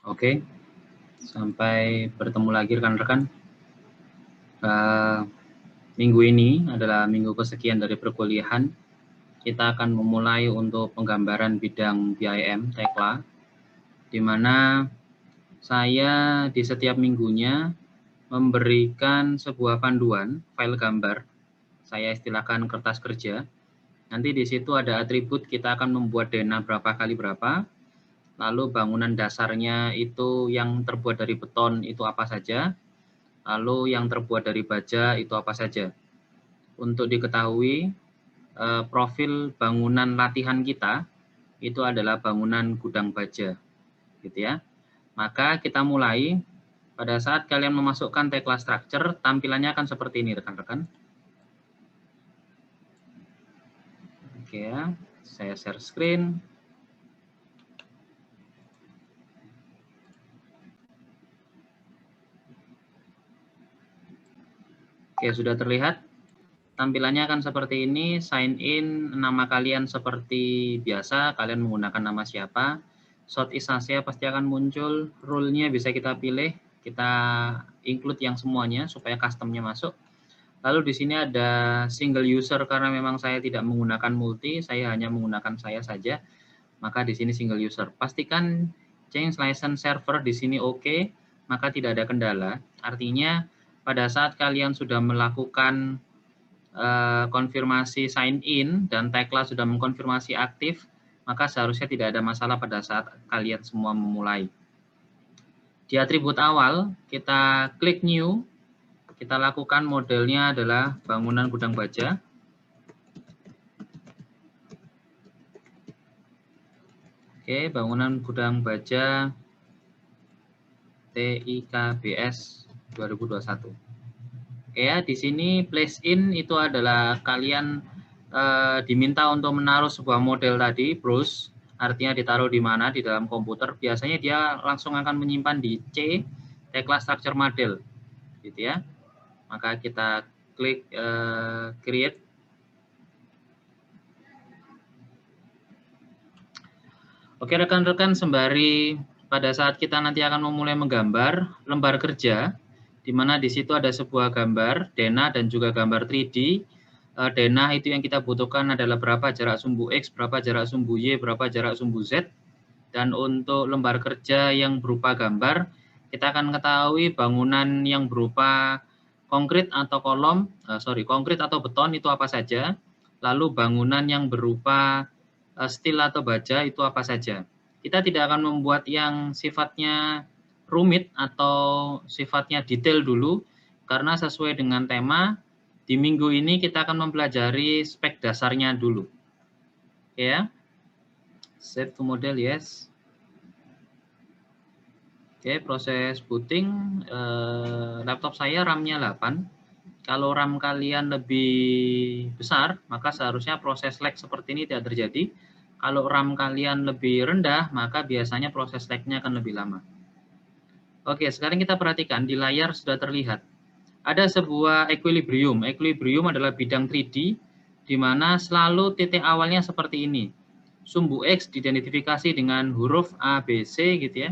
Oke, sampai bertemu lagi rekan-rekan. Minggu ini adalah minggu kesekian dari perkuliahan. Kita akan memulai untuk penggambaran bidang BIM, Tekla, di mana saya di setiap minggunya memberikan sebuah panduan, file gambar, saya istilahkan kertas kerja. Nanti di situ ada atribut, kita akan membuat denah berapa kali berapa, lalu bangunan dasarnya itu yang terbuat dari beton itu apa saja, lalu yang terbuat dari baja itu apa saja. Untuk diketahui, profil bangunan latihan kita itu adalah bangunan gudang baja, gitu ya. Maka kita mulai. Pada saat kalian memasukkan Tekla Structure, tampilannya akan seperti ini, rekan-rekan. Oke ya, saya share screen. Oke, sudah terlihat. Tampilannya akan seperti ini, sign in, nama kalian seperti biasa, kalian menggunakan nama siapa. Short is Asia pasti akan muncul, rule-nya bisa kita pilih, kita include yang semuanya supaya custom-nya masuk. Lalu di sini ada single user karena memang saya tidak menggunakan multi, saya hanya menggunakan saya saja. Maka di sini single user. Pastikan change license server di sini oke, maka tidak ada kendala. Artinya pada saat kalian sudah melakukan konfirmasi sign in dan Tekla sudah mengkonfirmasi aktif, maka seharusnya tidak ada masalah pada saat kalian semua memulai. Di atribut awal, kita klik new, kita lakukan modelnya adalah bangunan gudang baja. Oke, bangunan gudang baja TIKBS 2021. Oke ya, di sini place in itu adalah kalian diminta untuk menaruh sebuah model tadi, browse, artinya ditaruh di mana di dalam komputer. Biasanya dia langsung akan menyimpan di C, Tekla Structure Model, gitu ya. Maka kita klik create. Oke rekan-rekan, sembari pada saat kita nanti akan memulai menggambar lembar kerja, di mana di situ ada sebuah gambar denah dan juga gambar 3D. Denah itu yang kita butuhkan adalah berapa jarak sumbu X, berapa jarak sumbu Y, berapa jarak sumbu Z. Dan untuk lembar kerja yang berupa gambar, kita akan ketahui bangunan yang berupa konkrit atau konkrit atau beton itu apa saja. Lalu bangunan yang berupa steel atau baja itu apa saja. Kita tidak akan membuat yang sifatnya rumit atau sifatnya detail dulu, karena sesuai dengan tema, di minggu ini kita akan mempelajari spek dasarnya dulu. Ya, save to model, yes. Oke, proses booting, laptop saya RAM-nya 8. Kalau RAM kalian lebih besar, maka seharusnya proses lag seperti ini tidak terjadi. Kalau RAM kalian lebih rendah, maka biasanya proses lag-nya akan lebih lama. Oke, sekarang kita perhatikan di layar sudah terlihat. Ada sebuah equilibrium. Equilibrium adalah bidang 3D, di mana selalu titik awalnya seperti ini. Sumbu X diidentifikasi dengan huruf A, B, C gitu ya.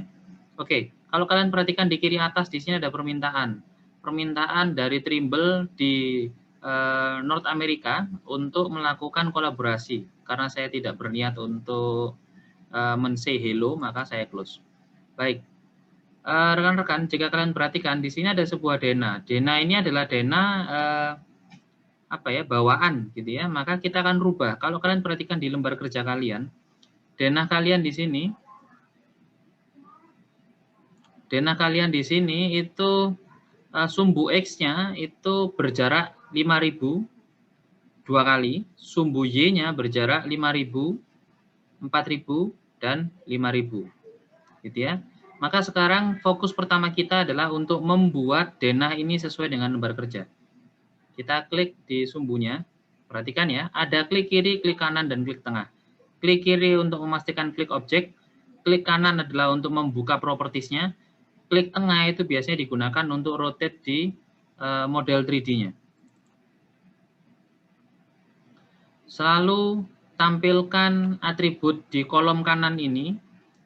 Oke, kalau kalian perhatikan di kiri atas, di sini ada permintaan. Permintaan dari Trimble di North America untuk melakukan kolaborasi. Karena saya tidak berniat untuk men-say hello, maka saya close. Baik, rekan-rekan, jika kalian perhatikan di sini ada sebuah denah. Denah ini adalah denah bawaan gitu ya. Maka kita akan rubah. Kalau kalian perhatikan di lembar kerja kalian, denah kalian di sini, itu sumbu X-nya itu berjarak 5.000 2 kali, sumbu Y-nya berjarak 5.000, 4.000, dan 5.000. Gitu ya. Maka sekarang fokus pertama kita adalah untuk membuat denah ini sesuai dengan lembar kerja. Kita klik di sumbunya, perhatikan ya, ada klik kiri, klik kanan, dan klik tengah. Klik kiri untuk memastikan klik objek, klik kanan adalah untuk membuka propertiesnya, klik tengah itu biasanya digunakan untuk rotate di model 3D-nya. Selalu tampilkan atribut di kolom kanan ini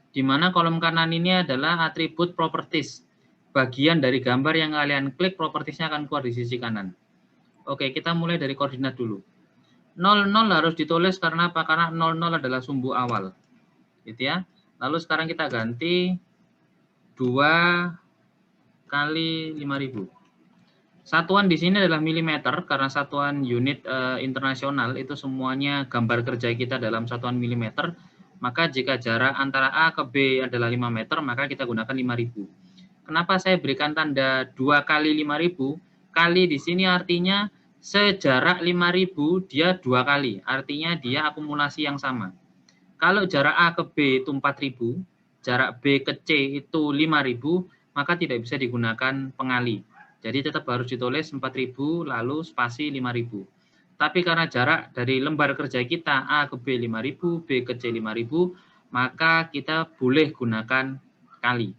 di mana kolom kanan ini adalah atribut properties. Bagian dari gambar yang kalian klik, propertiesnya akan keluar di sisi kanan. Oke, kita mulai dari koordinat dulu. 00 harus ditulis karena apa? Karena 00 adalah sumbu awal. Gitu ya. Lalu sekarang kita ganti 2 kali 5000. Satuan di sini adalah milimeter karena satuan unit internasional itu semuanya gambar kerja kita dalam satuan milimeter. Maka jika jarak antara A ke B adalah 5 meter, maka kita gunakan 5000. Kenapa saya berikan tanda 2 kali 5000? Kali di sini artinya sejarak 5000 dia 2 kali, artinya dia akumulasi yang sama. Kalau jarak A ke B itu 4000, jarak B ke C itu 5000, maka tidak bisa digunakan pengali. Jadi tetap harus ditulis 4000 lalu spasi 5000. Tapi karena jarak dari lembar kerja kita A ke B 5000, B ke C 5000, maka kita boleh gunakan kali.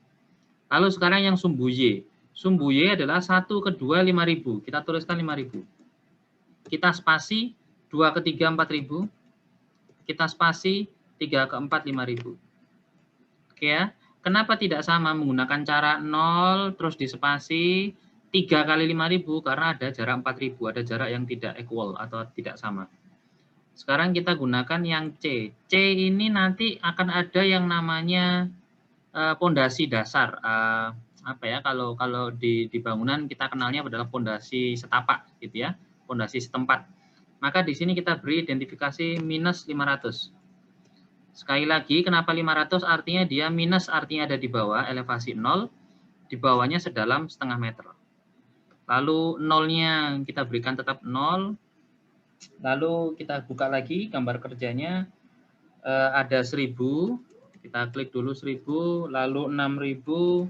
Lalu sekarang yang sumbu Y. Sumbu Y adalah 1 ke 2 5000. Kita tuliskan 5000. Kita spasi 2 ke 3 4000. Kita spasi 3 ke 4 5000. Oke ya. Kenapa tidak sama menggunakan cara 0 terus dispasi 3 kali 5000? Karena ada jarak 4000, ada jarak yang tidak equal atau tidak sama. Sekarang kita gunakan yang C. C ini nanti akan ada yang namanya pondasi dasar. Apa ya, kalau di bangunan kita kenalnya adalah pondasi setapak gitu ya, pondasi setempat. Maka di sini kita beri identifikasi minus 500. Sekali lagi, kenapa 500? Artinya dia minus, artinya ada di bawah elevasi 0, di bawahnya sedalam setengah meter. Lalu nolnya kita berikan tetap 0. Lalu kita buka lagi gambar kerjanya, ada 1000. Kita klik dulu 1000, lalu 6000,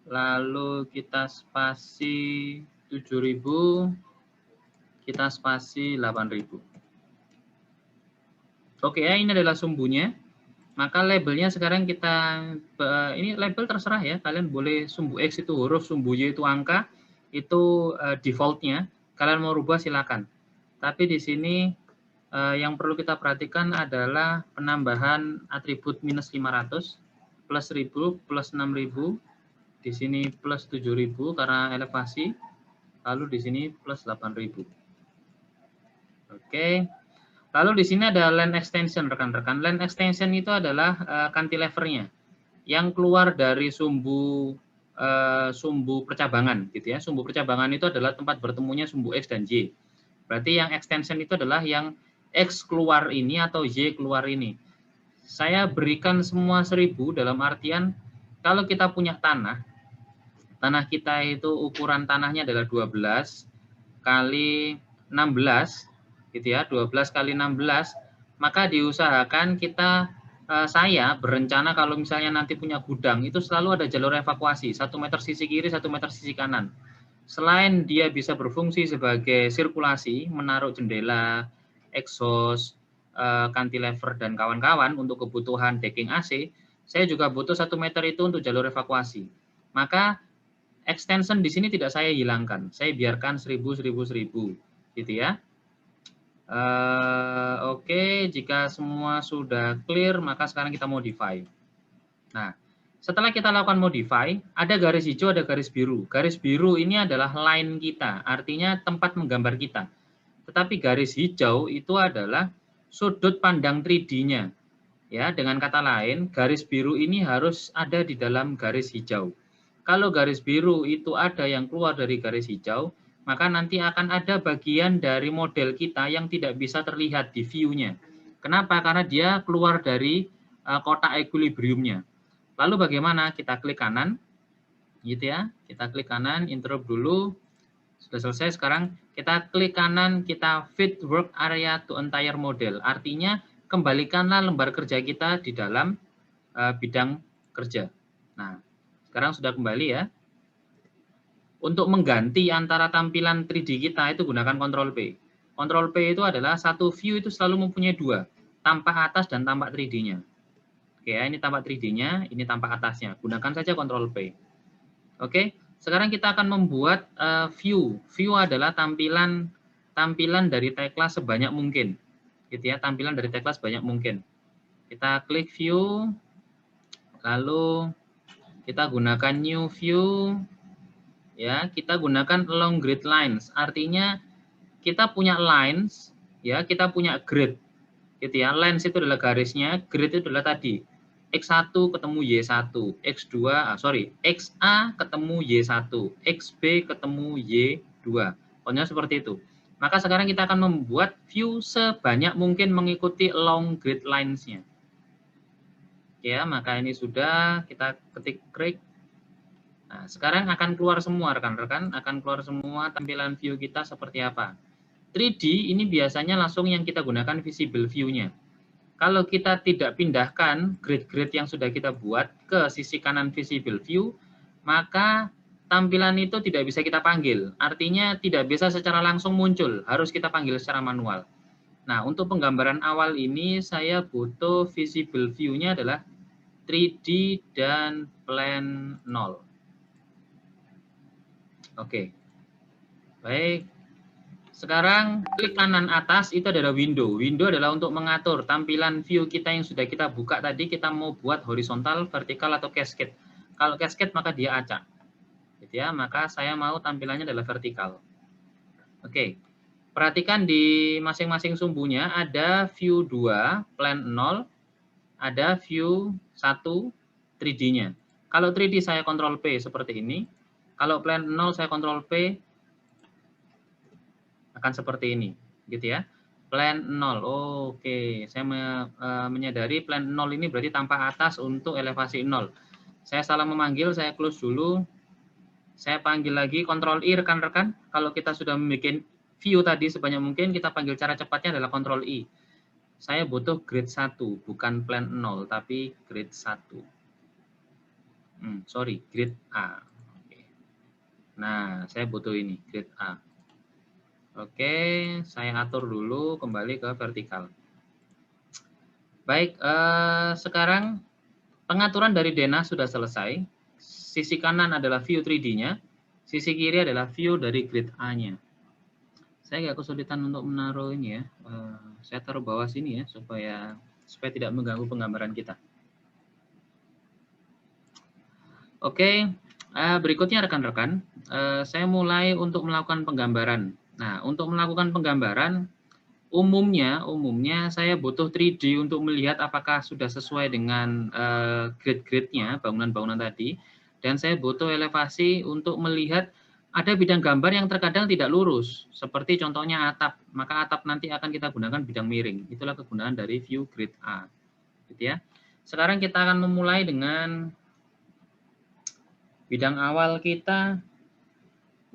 lalu kita spasi 7000, kita spasi 8000. Oke ya, ini adalah sumbunya. Maka labelnya sekarang kita, ini label terserah ya, kalian boleh sumbu X itu huruf, sumbu Y itu angka, itu defaultnya, kalian mau rubah silakan. Tapi di sini yang perlu kita perhatikan adalah penambahan atribut minus 500, plus 1000, plus 6000, di sini plus 7000 karena elevasi, lalu di sini plus 8000. Oke. Lalu di sini ada line extension, rekan-rekan. Line extension itu adalah cantilevernya yang keluar dari sumbu percabangan, gitu ya. Sumbu percabangan itu adalah tempat bertemunya sumbu X dan Y. Berarti yang extension itu adalah yang X keluar ini atau Y keluar ini. Saya berikan semua 1000 dalam artian kalau kita punya tanah kita itu ukuran tanahnya adalah 12 kali 16. Gitu ya, 12 kali 16, maka diusahakan kita, saya berencana kalau misalnya nanti punya gudang, itu selalu ada jalur evakuasi, 1 meter sisi kiri, 1 meter sisi kanan. Selain dia bisa berfungsi sebagai sirkulasi, menaruh jendela, exhaust, cantilever, dan kawan-kawan untuk kebutuhan decking AC, saya juga butuh 1 meter itu untuk jalur evakuasi. Maka extension di sini tidak saya hilangkan, saya biarkan 1000, 1000, 1000, gitu ya. Oke, jika semua sudah clear, maka sekarang kita modify. Nah, setelah kita lakukan modify, ada garis hijau, ada garis biru. Garis biru ini adalah line kita, artinya tempat menggambar kita. Tetapi garis hijau itu adalah sudut pandang 3D-nya. Ya, dengan kata lain, garis biru ini harus ada di dalam garis hijau. Kalau garis biru itu ada yang keluar dari garis hijau, maka nanti akan ada bagian dari model kita yang tidak bisa terlihat di view-nya. Kenapa? Karena dia keluar dari kotak equilibrium-nya. Lalu bagaimana? Kita klik kanan, gitu ya. Kita klik kanan, interrupt dulu. Sudah selesai, sekarang kita klik kanan, kita fit work area to entire model. Artinya, kembalikanlah lembar kerja kita di dalam bidang kerja. Nah, sekarang sudah kembali ya. Untuk mengganti antara tampilan 3D kita itu gunakan Ctrl P. Ctrl P itu adalah satu view itu selalu mempunyai dua, tampak atas dan tampak 3D-nya. Oke ya, ini tampak 3D-nya, ini tampak atasnya. Gunakan saja Ctrl P. Oke, sekarang kita akan membuat view. View adalah tampilan dari tagline sebanyak mungkin. Gitu ya, tampilan dari tagline sebanyak mungkin. Kita klik view. Lalu kita gunakan new view, ya, kita gunakan along grid lines. Artinya kita punya lines, ya, kita punya grid, gitu ya. Lines itu adalah garisnya, grid itu adalah tadi X1 ketemu Y1, X2, XA ketemu Y1, XB ketemu Y2. Pokoknya seperti itu. Maka sekarang kita akan membuat view sebanyak mungkin mengikuti long grid lines-nya. Ya, maka ini sudah kita ketik create. Nah, sekarang akan keluar semua rekan-rekan, akan keluar semua tampilan view kita seperti apa. 3D ini biasanya langsung yang kita gunakan visible view-nya. Kalau kita tidak pindahkan grid-grid yang sudah kita buat ke sisi kanan visible view, maka tampilan itu tidak bisa kita panggil. Artinya tidak bisa secara langsung muncul, harus kita panggil secara manual. Nah, untuk penggambaran awal ini saya butuh visible view-nya adalah 3D dan plan 0. Oke. Baik. Sekarang klik kanan atas itu adalah window. Window adalah untuk mengatur tampilan view kita yang sudah kita buka tadi, kita mau buat horizontal, vertikal, atau cascade. Kalau cascade maka dia acak. Gitu ya, maka saya mau tampilannya adalah vertikal. Oke. Perhatikan di masing-masing sumbunya ada view 2, plan 0, ada view 1, 3D-nya. Kalau 3D saya Ctrl P seperti ini. Kalau plan 0 saya Ctrl P akan seperti ini, gitu ya. Plan 0. Oke, saya menyadari plan 0 ini berarti tanpa atas untuk elevasi 0. Saya salah memanggil, saya close dulu. Saya panggil lagi Ctrl I rekan-rekan. Kalau kita sudah membuat view tadi sebanyak mungkin, kita panggil cara cepatnya adalah Ctrl I. Saya butuh grid 1, bukan plan 0, tapi grid 1. Grid A. Oke. Nah, saya butuh ini, grid A. Oke, saya atur dulu kembali ke vertikal. Baik, sekarang pengaturan dari Dena sudah selesai. Sisi kanan adalah view 3D-nya, sisi kiri adalah view dari grid A-nya. Saya agak kesulitan untuk menaruh ini ya. Saya taruh bawah sini ya supaya tidak mengganggu penggambaran kita. Oke, berikutnya rekan-rekan, saya mulai untuk melakukan penggambaran. Nah, untuk melakukan penggambaran, umumnya saya butuh 3D untuk melihat apakah sudah sesuai dengan grid-gridnya, bangunan-bangunan tadi. Dan saya butuh elevasi untuk melihat ada bidang gambar yang terkadang tidak lurus, seperti contohnya atap. Maka atap nanti akan kita gunakan bidang miring. Itulah kegunaan dari view grid A. Gitu ya. Sekarang kita akan memulai dengan bidang awal kita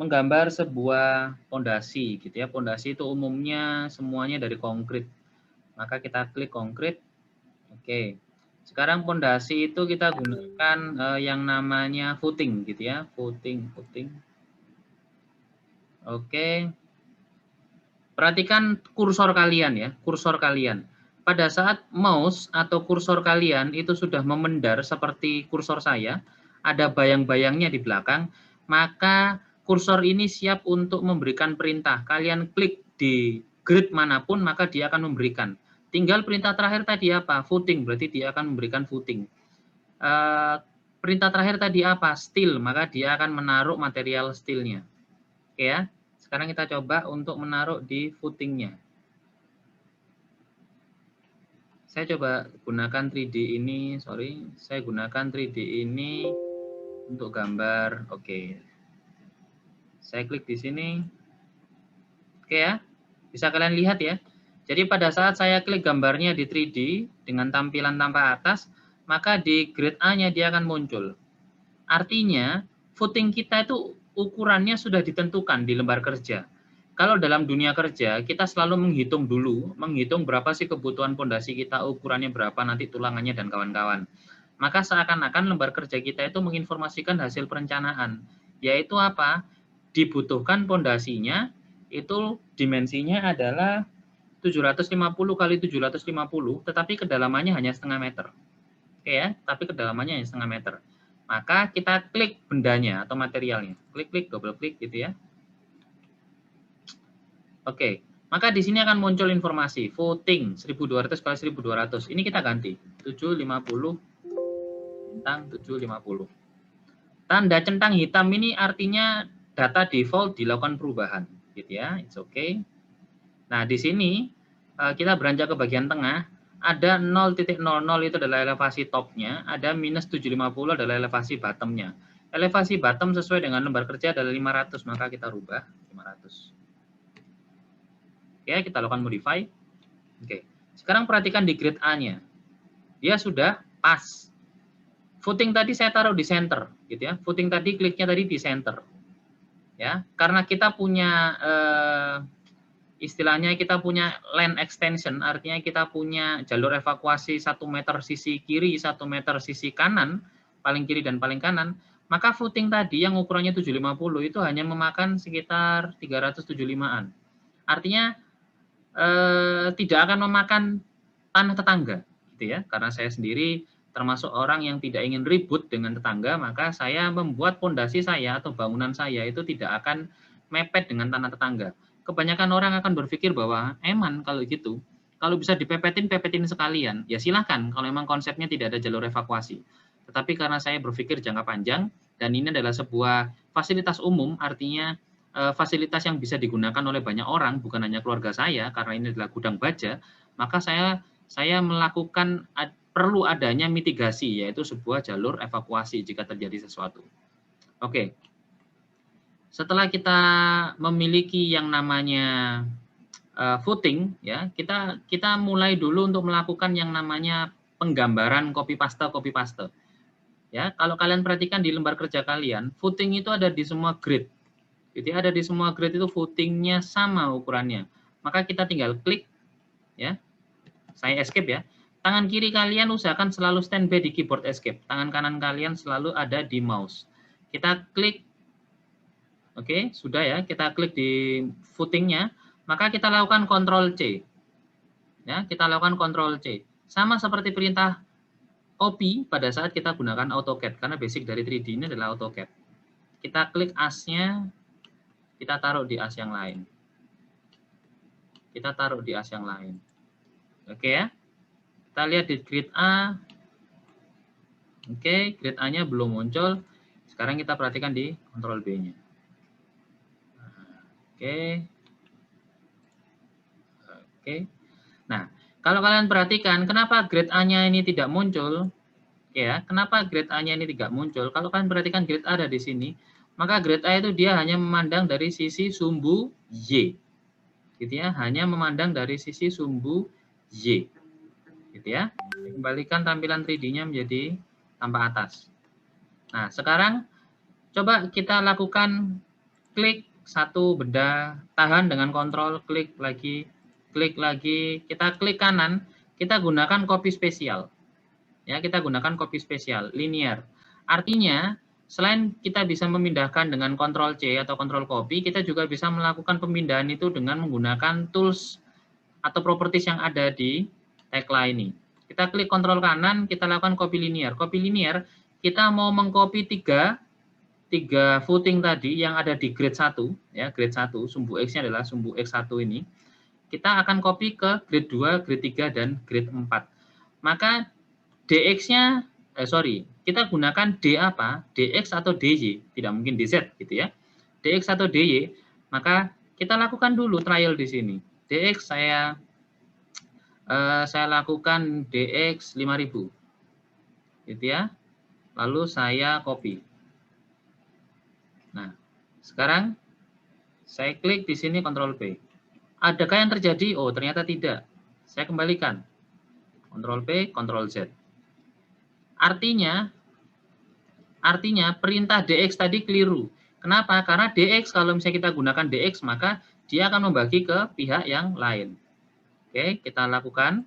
menggambar sebuah pondasi, gitu ya. Pondasi itu umumnya semuanya dari konkrit. Maka kita klik konkrit. Oke. Sekarang pondasi itu kita gunakan yang namanya footing, gitu ya. Footing. Oke. Perhatikan kursor kalian ya, kursor kalian. Pada saat mouse atau kursor kalian itu sudah memendar seperti kursor saya, ada bayang-bayangnya di belakang, maka kursor ini siap untuk memberikan perintah. Kalian klik di grid manapun, maka dia akan memberikan. Tinggal perintah terakhir tadi apa? Footing, berarti dia akan memberikan footing. Perintah terakhir tadi apa? Steel, maka dia akan menaruh material steelnya. Oke ya. Sekarang kita coba untuk menaruh di footingnya. Saya coba gunakan 3D ini, saya gunakan 3D ini untuk gambar. Oke. Saya klik di sini. Oke ya. Bisa kalian lihat ya. Jadi pada saat saya klik gambarnya di 3D dengan tampilan tanpa atas, maka di grid A-nya dia akan muncul. Artinya, footing kita itu ukurannya sudah ditentukan di lembar kerja. Kalau dalam dunia kerja, kita selalu menghitung dulu, menghitung berapa sih kebutuhan pondasi kita, ukurannya berapa, nanti tulangannya, dan kawan-kawan. Maka seakan-akan lembar kerja kita itu menginformasikan hasil perencanaan, yaitu apa? Dibutuhkan pondasinya, itu dimensinya adalah 750 kali 750, tetapi kedalamannya hanya setengah meter. Oke ya, tapi kedalamannya hanya setengah meter. Maka kita klik bendanya atau materialnya. Klik, double klik gitu ya. Oke, maka di sini akan muncul informasi footing 1200 kali 1200. Ini kita ganti 750 centang 750. Tanda centang hitam ini artinya data default dilakukan perubahan, gitu ya. It's okay. Nah, di sini kita beranjak ke bagian tengah, ada 0.00 itu adalah elevasi topnya, ada minus 750 adalah elevasi bottomnya. Elevasi bottom sesuai dengan lembar kerja adalah 500, maka kita rubah 500. Oke, kita lakukan modify. Oke, sekarang perhatikan di grid A-nya. Dia sudah pas. Footing tadi saya taruh di center, gitu ya. Footing tadi kliknya tadi di center. Ya, karena kita punya istilahnya kita punya lane extension, artinya kita punya jalur evakuasi 1 meter sisi kiri, 1 meter sisi kanan, paling kiri dan paling kanan, maka footing tadi yang ukurannya 750 itu hanya memakan sekitar 375-an. Artinya tidak akan memakan tanah tetangga, gitu ya. Karena saya sendiri termasuk orang yang tidak ingin ribut dengan tetangga, maka saya membuat pondasi saya atau bangunan saya itu tidak akan mepet dengan tanah tetangga. Kebanyakan orang akan berpikir bahwa eman kalau gitu, kalau bisa dipepetin, pepetin sekalian. Ya silahkan kalau memang konsepnya tidak ada jalur evakuasi. Tetapi karena saya berpikir jangka panjang, dan ini adalah sebuah fasilitas umum, artinya fasilitas yang bisa digunakan oleh banyak orang, bukan hanya keluarga saya, karena ini adalah gudang baja, maka saya melakukan perlu adanya mitigasi, yaitu sebuah jalur evakuasi jika terjadi sesuatu. Oke. Setelah kita memiliki yang namanya footing, ya, kita mulai dulu untuk melakukan yang namanya penggambaran copy paste. Ya, kalau kalian perhatikan di lembar kerja kalian, footing itu ada di semua grid. Jadi ada di semua grid itu footingnya sama ukurannya. Maka kita tinggal klik, ya. Saya escape ya. Tangan kiri kalian usahakan selalu standby di keyboard escape. Tangan kanan kalian selalu ada di mouse. Kita klik, oke, sudah ya. Kita klik di footingnya. Maka kita lakukan Ctrl C. Ya, kita lakukan Ctrl C. Sama seperti perintah copy pada saat kita gunakan AutoCAD. Karena basic dari 3D ini adalah AutoCAD. Kita klik asnya. Kita taruh di as yang lain. Kita taruh di as yang lain. Oke ya. Kita lihat di grid A. Oke, grid A-nya belum muncul. Sekarang kita perhatikan di Ctrl B-nya. Oke. Oke. Nah, kalau kalian perhatikan, kenapa grid A-nya ini tidak muncul? Ya, kenapa grid A-nya ini tidak muncul? Kalau kalian perhatikan grid A ada di sini, maka grade A itu dia hanya memandang dari sisi sumbu Y. Gitu ya, hanya memandang dari sisi sumbu Y. Gitu ya. Kembalikan tampilan 3D-nya menjadi tampak atas. Nah, sekarang coba kita lakukan klik satu benda, tahan dengan kontrol, klik lagi, kita klik kanan, kita gunakan copy spesial. Ya, kita gunakan copy spesial, linear. Artinya, selain kita bisa memindahkan dengan Ctrl C atau Ctrl Copy, kita juga bisa melakukan pemindahan itu dengan menggunakan tools atau properties yang ada di tagline ini. Kita klik Ctrl kanan, kita lakukan copy linear. Copy linear, kita mau mengcopy tiga footing tadi yang ada di grade 1, ya, grade 1, sumbu X-nya adalah sumbu X1 ini. Kita akan copy ke grade 2, grade 3, dan grade 4. Maka DX-nya, kita gunakan D apa? DX atau DY, tidak mungkin DZ gitu ya. DX atau DY, maka kita lakukan dulu trial di sini. DX saya lakukan DX 5000. Gitu ya. Lalu saya copy. Nah, sekarang saya klik di sini Ctrl P. Adakah yang terjadi? Oh, ternyata tidak. Saya kembalikan. Ctrl P, Ctrl Z. Artinya perintah DX tadi keliru. Kenapa? Karena DX kalau misalnya kita gunakan DX maka dia akan membagi ke pihak yang lain. Oke, kita lakukan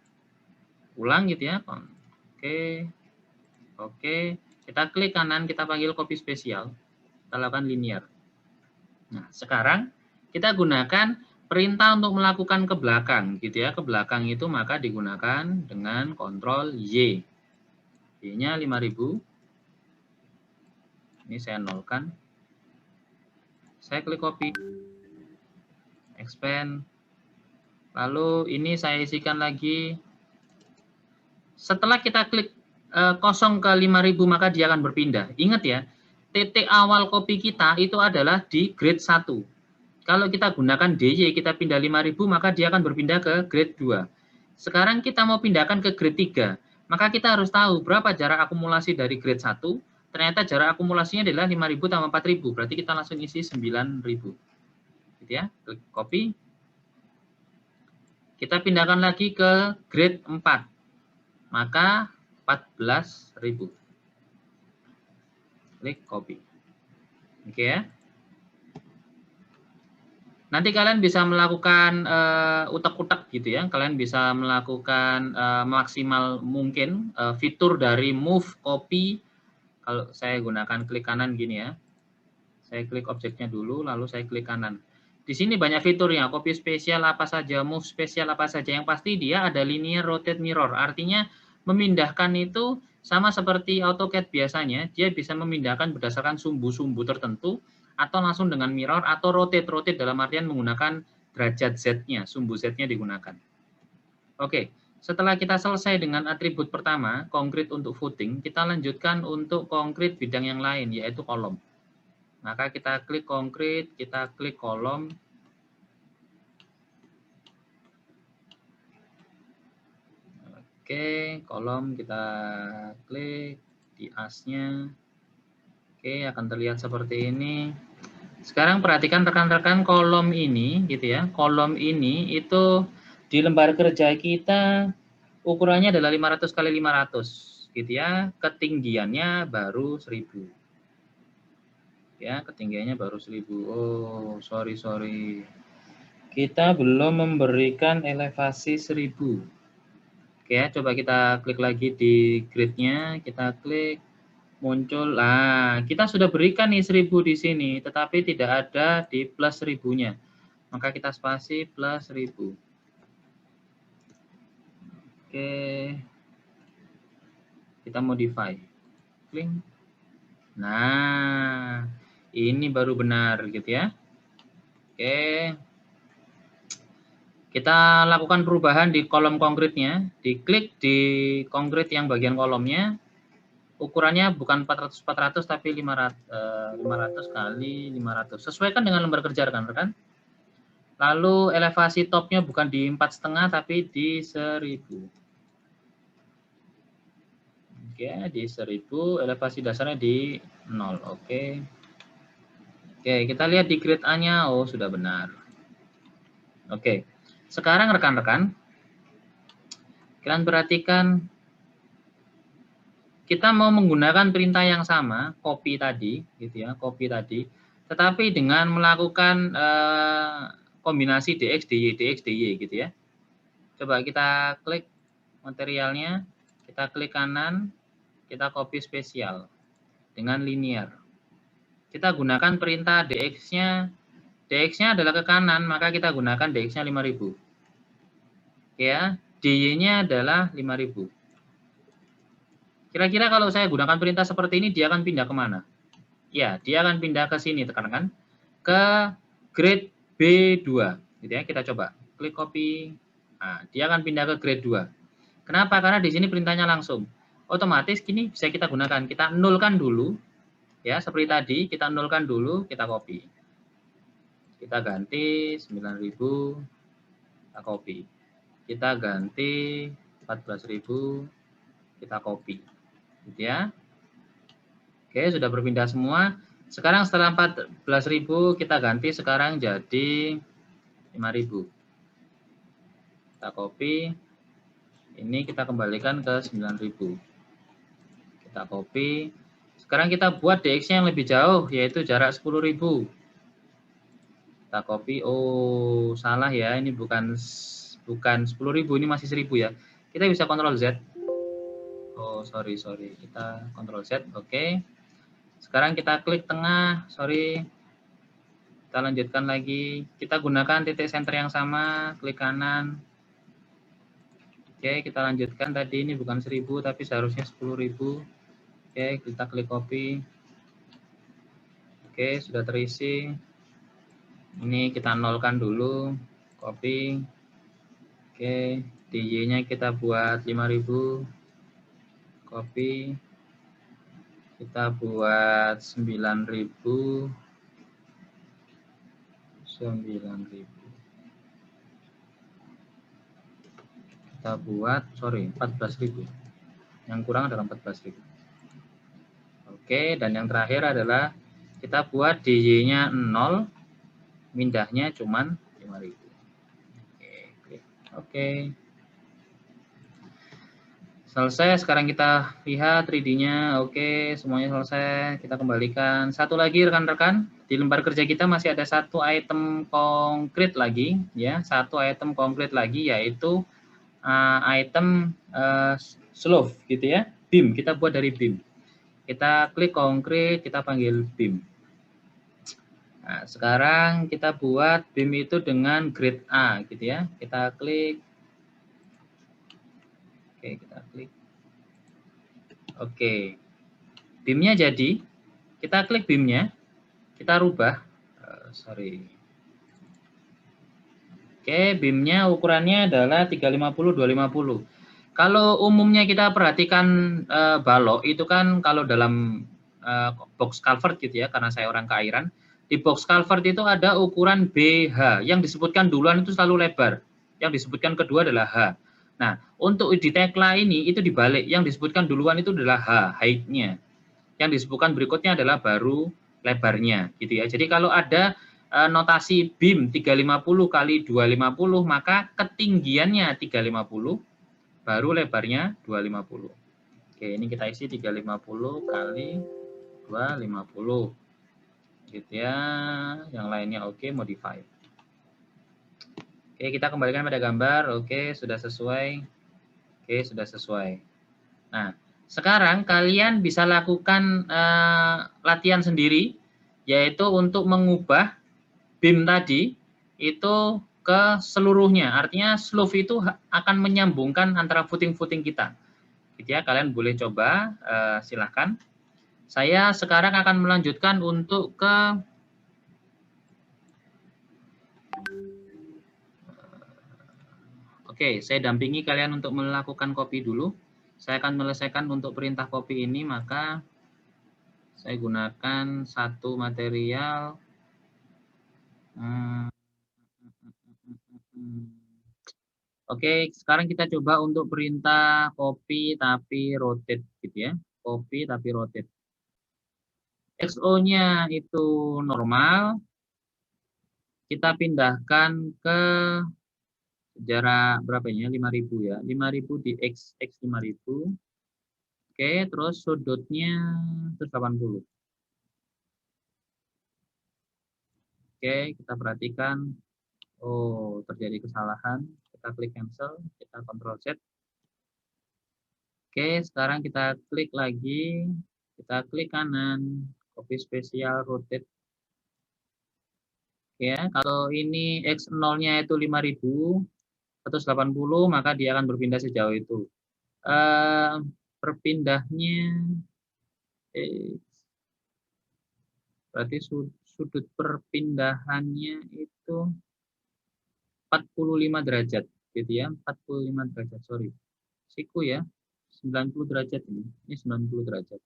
ulang gitu ya. Oke. Kita klik kanan, kita panggil copy spesial. Kita lakukan linear. Nah, sekarang kita gunakan perintah untuk melakukan ke belakang gitu ya. Ke belakang itu maka digunakan dengan Ctrl Y. Y-nya 5000. Ini saya nolkan. Saya klik copy. Expand. Lalu ini saya isikan lagi. Setelah kita klik kosong ke 5.000 maka dia akan berpindah. Ingat ya, titik awal kopi kita itu adalah di grade 1. Kalau kita gunakan DY, kita pindah 5.000, maka dia akan berpindah ke grade 2. Sekarang kita mau pindahkan ke grade 3, maka kita harus tahu berapa jarak akumulasi dari grade 1. Ternyata jarak akumulasinya adalah 5.000 tambah 4.000, berarti kita langsung isi 9.000. Gitu ya, klik copy. Kita pindahkan lagi ke grade 4, maka 14.000. Klik copy. Oke ya. Nanti kalian bisa melakukan utak-utak gitu ya. Kalian bisa melakukan maksimal mungkin fitur dari move copy. Kalau saya gunakan klik kanan gini ya. Saya klik objeknya dulu, lalu saya klik kanan. Di sini banyak fiturnya, copy spesial apa saja, move spesial apa saja. Yang pasti dia ada linear rotate mirror. Artinya memindahkan itu sama seperti AutoCAD biasanya, dia bisa memindahkan berdasarkan sumbu-sumbu tertentu, atau langsung dengan mirror, atau rotate dalam artian menggunakan derajat Z-nya, sumbu Z-nya digunakan. Oke, setelah kita selesai dengan atribut pertama, konkret untuk footing, kita lanjutkan untuk konkret bidang yang lain, yaitu kolom. Maka kita klik konkret, kita klik kolom. Oke, kolom kita klik di asnya. Oke, akan terlihat seperti ini. Sekarang perhatikan rekan-rekan kolom ini gitu ya. Kolom ini itu di lembar kerja kita ukurannya adalah 500 kali 500 gitu ya. Ketinggiannya baru 1000. Ya, ketinggiannya baru 1000. Oh, sorry. Kita belum memberikan elevasi 1000. Oke ya, coba kita klik lagi di grid-nya, kita klik muncul. Nah, kita sudah berikan nih 1000 di sini, tetapi tidak ada di plus 1000-nya. Maka kita spasi plus 1000. Oke. Kita modify. Klik. Nah, ini baru benar gitu ya. Oke. Kita lakukan perubahan di kolom konkretnya. Diklik di konkret yang bagian kolomnya. Ukurannya bukan 400 tapi 500 kali 500. Sesuaikan dengan lembar kerja rekan-rekan. Lalu elevasi topnya bukan di 4,5 tapi di 1000. Oke, di 1000, elevasi dasarnya di 0. Oke. Oke, kita lihat di grid A-nya. Oh, sudah benar. Oke. Sekarang rekan-rekan, kalian perhatikan kita mau menggunakan perintah yang sama, copy tadi, gitu ya, copy tadi, tetapi dengan melakukan kombinasi DX, DY, gitu ya. Coba kita klik materialnya, kita klik kanan, kita copy spesial dengan linear. Kita gunakan perintah DX-nya, DX-nya adalah ke kanan, maka kita gunakan DX-nya 5000. Ya, DY-nya adalah 5000. Kira-kira kalau saya gunakan perintah seperti ini, dia akan pindah kemana? Ya, dia akan pindah ke sini, tekan-tekan. Ke grade B2. Gitu ya, kita coba. Klik copy. Nah, dia akan pindah ke grade 2. Kenapa? Karena di sini perintahnya langsung. Otomatis kini bisa kita gunakan. Kita nolkan dulu. Ya, seperti tadi, kita nolkan dulu, kita copy. Kita ganti 9.000, kita copy. Kita ganti 14.000, kita copy. Gitu ya. Oke, sudah berpindah semua. Sekarang setelah 14.000 kita ganti sekarang jadi 5.000. Kita copy. Ini kita kembalikan ke 9.000. Kita copy. Sekarang kita buat DX-nya yang lebih jauh, yaitu jarak 10.000. Kita copy. Oh, salah ya. Ini bukan 10.000, ini masih 1000 ya. Kita bisa Ctrl Z. Oh, sorry. Kita Ctrl Z. Oke. Sekarang kita klik tengah. Sorry. Kita lanjutkan lagi. Kita gunakan titik center yang sama. Klik kanan. Oke, kita lanjutkan. Tadi ini bukan 1000, tapi seharusnya 10.000. Oke, kita klik copy. Oke, sudah terisi. Ini kita nolkan dulu. Copy. Oke, DY-nya kita buat 5.000. copy. Kita buat 9.000. 9.000. Kita buat, 14.000. Yang kurang adalah 14.000. Oke, dan yang terakhir adalah kita buat DJ-nya 0, mindahnya cuman 5.000. Oke. Selesai, sekarang kita lihat 3D-nya. Oke, semuanya selesai. Kita kembalikan. Satu lagi rekan-rekan, di lembar kerja kita masih ada satu item konkret lagi, ya, satu item konkret lagi yaitu item slope, gitu ya, beam. Kita buat dari beam. Kita klik konkret, kita panggil beam. Nah, sekarang kita buat beam itu dengan grade A, gitu ya. Kita klik. Oke, kita klik. Oke, beamnya jadi, kita klik beamnya, kita rubah, Oke, beamnya ukurannya adalah 350-250. Kalau umumnya kita perhatikan balok itu kan kalau dalam box culvert gitu ya, karena saya orang keairan, di box culvert itu ada ukuran BH, yang disebutkan duluan itu selalu lebar, yang disebutkan kedua adalah H. Nah, untuk di tekla ini itu dibalik, yang disebutkan duluan itu adalah H, height-nya. Yang disebutkan berikutnya adalah baru lebarnya, gitu ya. Jadi kalau ada notasi beam 350 kali 250, maka ketinggiannya 350, baru lebarnya 250. Oke, ini kita isi 350 kali 250. Gitu ya. Yang lainnya oke, modify. Oke, kita kembalikan pada gambar. Oke, sudah sesuai. Oke, sudah sesuai. Nah, sekarang kalian bisa lakukan latihan sendiri, yaitu untuk mengubah beam tadi itu ke seluruhnya. Artinya slope itu akan menyambungkan antara footing-footing kita. Gitu ya, kalian boleh coba, silahkan. Saya sekarang akan melanjutkan untuk ke Oke, saya dampingi kalian untuk melakukan copy dulu. Saya akan menyelesaikan untuk perintah copy ini, maka saya gunakan satu material. Oke, sekarang kita coba untuk perintah copy tapi rotate gitu ya. Copy tapi rotate. XO-nya itu normal. Kita pindahkan ke jarak berapa ya? 5.000 ya. 5.000 di X 5.000. Oke, terus sudutnya 180. Oke, kita perhatikan. Oh, terjadi kesalahan. Kita klik cancel, kita Ctrl Z. Oke, sekarang kita klik lagi. Kita klik kanan, copy spesial, rotate. Ya, kalau ini X0-nya itu 5.000, 180, maka dia akan berpindah sejauh itu. Berpindahnya, berarti sudut perpindahannya itu 45 derajat, gitu ya, 45 derajat, sorry. Siku ya, 90 derajat ini 90 derajat.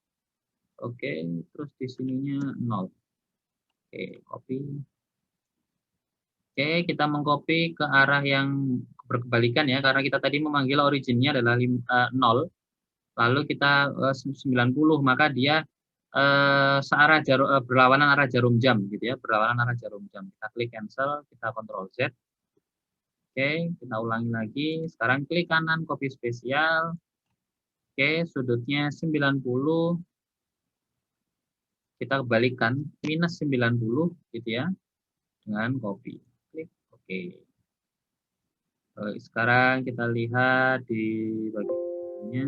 Oke, terus di sininya 0. Oke, copy. Oke, kita mengcopy ke arah yang berkebalikan ya, karena kita tadi memanggil originnya adalah 0, lalu kita 90, maka dia searah berlawanan arah jarum jam gitu ya, berlawanan arah jarum jam. Kita klik cancel, kita Ctrl Z. Oke, kita ulangi lagi. Sekarang klik kanan, copy spesial. Oke, sudutnya 90. Kita kembalikan minus 90 gitu ya, dengan copy. Klik oke. Sekarang kita lihat di bagiannya.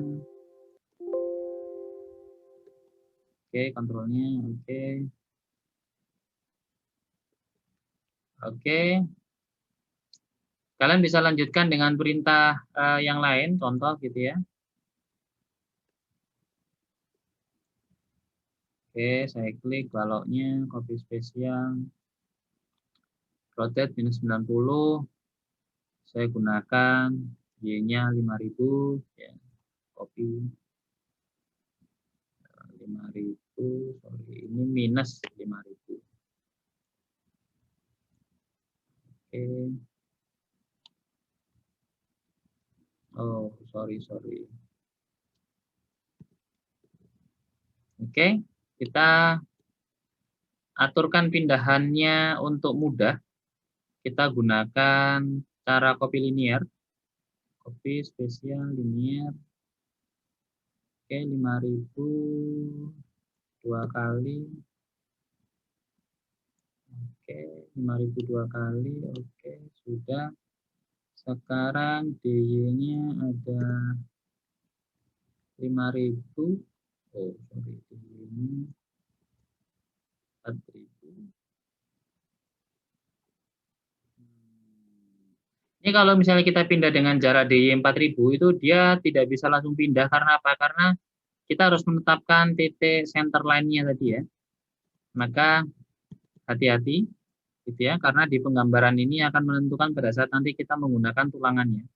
Oke, kontrolnya oke. Oke. Kalian bisa lanjutkan dengan perintah yang lain, contoh gitu ya. Oke, saya klik baloknya, copy spesial, rotate minus 90, saya gunakan Y-nya 5.000, ya, copy. minus 5.000. Oke. Oh, sorry. Oke, kita aturkan pindahannya untuk mudah. Kita gunakan cara copy linear. Copy spesial linear. Oke, 5.000 2 kali. Oke, 5.000 2 kali. Oke, sudah. Sekarang DY-nya ada 5.000. Oh, sorry, DY-nya 4.000. Ini kalau misalnya kita pindah dengan jarak DY 4.000, itu dia tidak bisa langsung pindah. Karena apa? Karena kita harus menetapkan titik center line-nya tadi ya. Maka hati-hati gitu ya, karena di penggambaran ini akan menentukan pada saat nanti kita menggunakan tulangannya.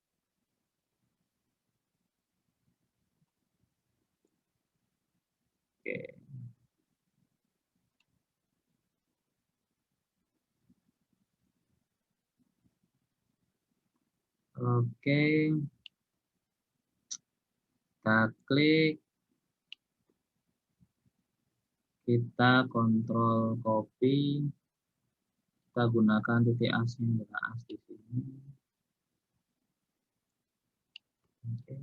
Oke. Oke. Kita klik. Kita kontrol copy. Kita gunakan titik asnya adalah as di sini. Oke.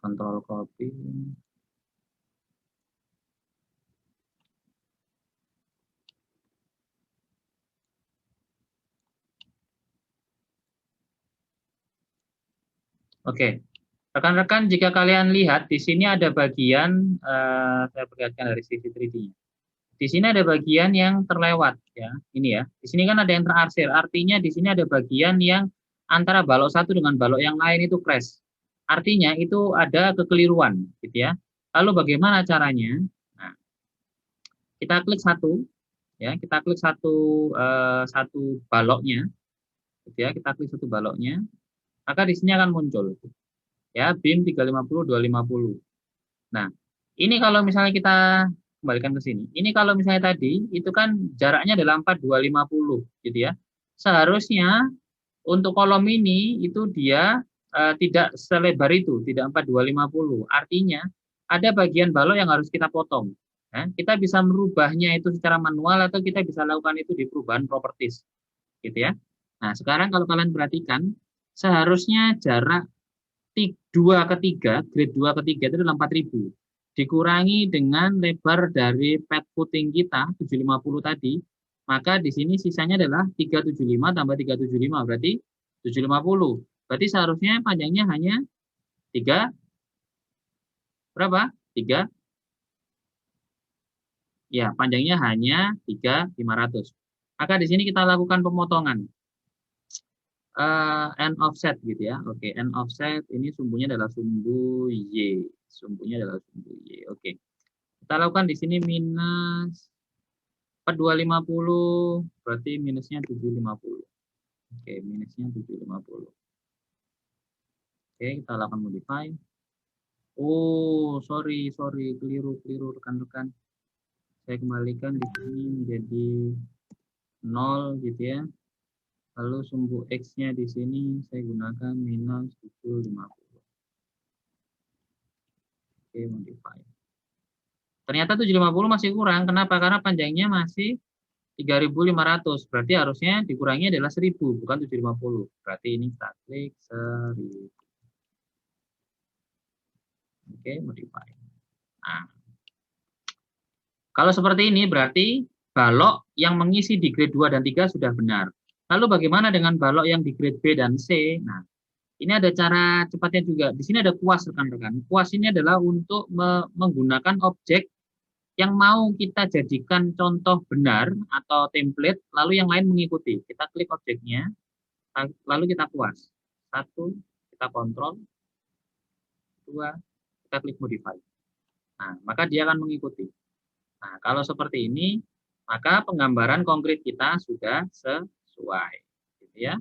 Kontrol copy. Oke, rekan-rekan, jika kalian lihat di sini ada bagian, saya perlihatkan dari sisi 3D-nya. Di sini ada bagian yang terlewat, ya. Ini ya. Di sini kan ada yang terarsir. Artinya di sini ada bagian yang antara balok satu dengan balok yang lain itu crash. Artinya itu ada kekeliruan, gitu ya. Lalu bagaimana caranya? Nah, kita klik satu, ya. Kita klik satu baloknya, gitu ya. Kita klik satu baloknya. Maka di sini akan muncul ya BIM 350 250. Nah, ini kalau misalnya kita kembalikan ke sini. Ini kalau misalnya tadi itu kan jaraknya adalah 4250 gitu ya. Seharusnya untuk kolom ini itu dia tidak selebar itu, tidak 4250. Artinya ada bagian balok yang harus kita potong. Ya, kita bisa merubahnya itu secara manual atau kita bisa lakukan itu di perubahan properties gitu ya. Nah, sekarang kalau kalian perhatikan seharusnya jarak 2 ke 3, grade 2 ke 3 itu adalah 4.000. Dikurangi dengan lebar dari pad footing kita 750 tadi, maka di sini sisanya adalah 375 tambah 375 berarti 750. Berarti seharusnya panjangnya hanya 3 berapa? 3 ya, panjangnya hanya 3.500. Maka di sini kita lakukan pemotongan. End offset gitu ya. Oke, end offset ini sumbunya adalah sumbu Y. Sumbunya adalah sumbu Y. Oke. Kita lakukan di sini minus 4250, berarti minusnya 750. Oke, minusnya 750. Oke, kita lakukan modify. Oh, sorry, keliru rekan-rekan. Saya kembalikan di sini menjadi 0 gitu ya. Lalu sumbu X-nya di sini saya gunakan minus 750. Oke, modify. Ternyata 750 masih kurang. Kenapa? Karena panjangnya masih 3.500. Berarti harusnya dikurangi adalah 1.000, bukan 750. Berarti ini kita klik 1.000. Oke, modify. Nah, kalau seperti ini berarti balok yang mengisi di grade 2 dan 3 sudah benar. Lalu bagaimana dengan balok yang di grade B dan C? Nah, ini ada cara cepatnya juga. Di sini ada kuas rekan-rekan. Kuas ini adalah untuk menggunakan objek yang mau kita jadikan contoh benar atau template, lalu yang lain mengikuti. Kita klik objeknya, lalu kita kuas. 1, kita kontrol. 2, kita klik modify. Nah, maka dia akan mengikuti. Nah, kalau seperti ini, maka penggambaran konkret kita sudah sesuai. Gitu ya.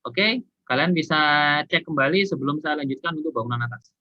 Oke, kalian bisa cek kembali sebelum saya lanjutkan untuk bangunan atas.